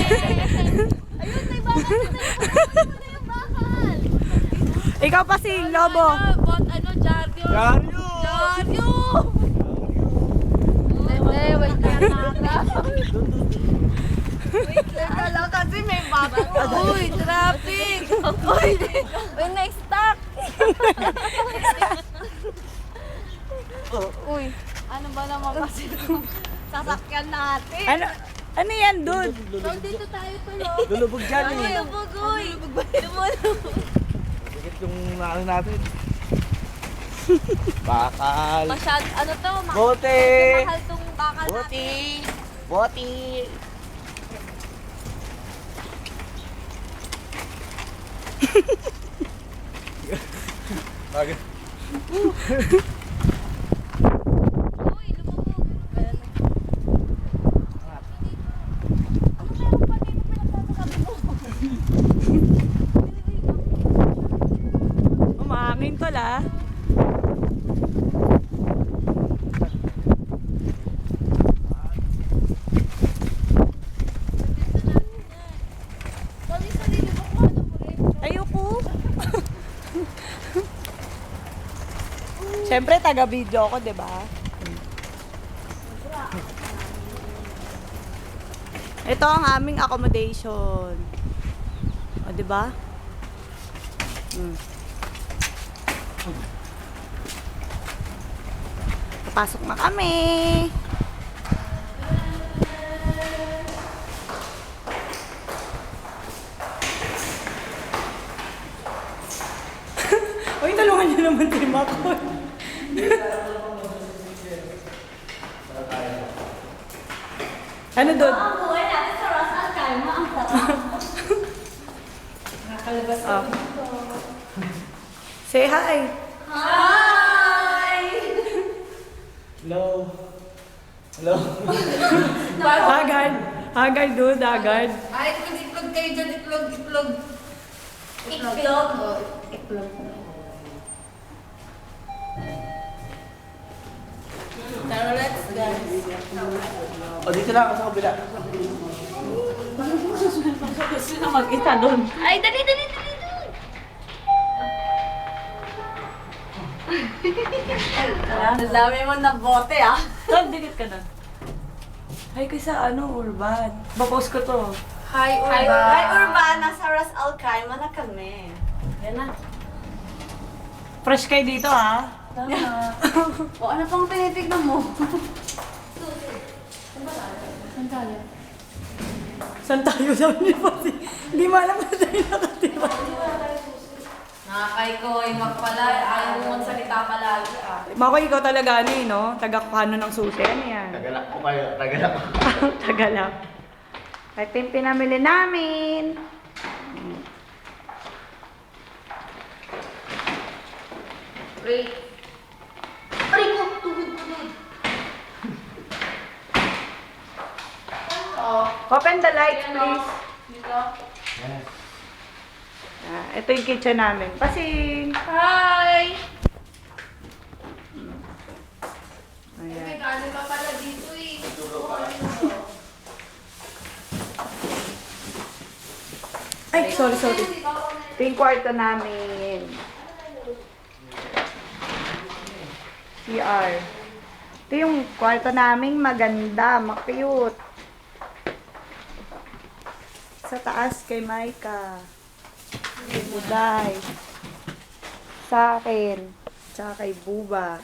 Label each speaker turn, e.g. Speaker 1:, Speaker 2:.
Speaker 1: Ayun, may bakal. Ayun na yung bakal.
Speaker 2: Ikaw pa si Lobo.
Speaker 1: Bot ano, Jaryo.
Speaker 3: Jaryo!
Speaker 1: Jaryo! Hindi, wait lang. Wait lang kasi may bakal. Uy, traffic. Uy, next stop. Uy, ano ba naman kasi itong sasakyan natin?
Speaker 2: Ano yan, dude?
Speaker 1: Dito tayo tuloy.
Speaker 3: Lulubog dyan eh.
Speaker 1: Lumulubog, uy. Lumulubog.
Speaker 3: Bakit yung ano natin? Bakal.
Speaker 1: Masyad, ano to?
Speaker 3: Bote!
Speaker 1: Mahal tong bakal natin.
Speaker 3: Boti! Boti! Bakit?
Speaker 1: Uy, lumubog. Ano meron pa dito pinagsasabi mo?
Speaker 2: Umangin to la.
Speaker 1: Sarili mo kung ano mo rin.
Speaker 2: Ayoko. Siyempre, taga-video ako, di ba? Ito ang aming accommodation. O, di ba? Papasok na kami. Uy, tulungan niyo naman si Makoy. Ano doon?
Speaker 1: Ang buhay natin sa Ras Al Khaimah, ang sarap.
Speaker 2: Nakalabas ako. Say hi.
Speaker 1: Hi!
Speaker 3: Hello? Hello?
Speaker 2: Haggard. Haggard, dude. Haggard.
Speaker 1: Ay, itlog kayo dyan, itlog. Itlog? Itlog. Tara, let's go.
Speaker 3: O, dito lang ako sa kabila.
Speaker 2: Gusto na mag-isa doon.
Speaker 1: Ay, dali. Ang dami mo na bote, ah.
Speaker 2: Tom, dikit ka na. Hi, kaysa Urban. Bapost ko to.
Speaker 1: Hi, Urban. Hi, Urban. Nasa Ras Al Khaimah na kami. Yan na.
Speaker 2: Fresh kayo dito, ha?
Speaker 1: O, ano pang tinitignan mo?
Speaker 2: Saan tayo? Sabi niyo pa hindi mo alam na tayo nakatira.
Speaker 1: Nakakay ko, magpala. Ayaw mo magsalita palagi, ah.
Speaker 2: Makoy, ikaw talaga ano eh, no? Tagakano ng susi. Ano yan?
Speaker 3: Tagalak ko kayo. Tagalak ko.
Speaker 2: Tagalak. Ito yung pinamili namin.
Speaker 1: Wait. Aray ko! Tuhod.
Speaker 2: Open the lights, please.
Speaker 1: Dito.
Speaker 3: Yes.
Speaker 2: Ito yung kitchen namin. Pasing!
Speaker 1: Hi! May
Speaker 2: Ayan.
Speaker 1: ano pa pala dito, eh.
Speaker 2: Ay, sorry. Ito yung kwarto namin. CR. Ito yung kwarto namin maganda, makiyot. Sa taas kay Maika. Kay Buday. Sa akin. Tsaka kay Buba.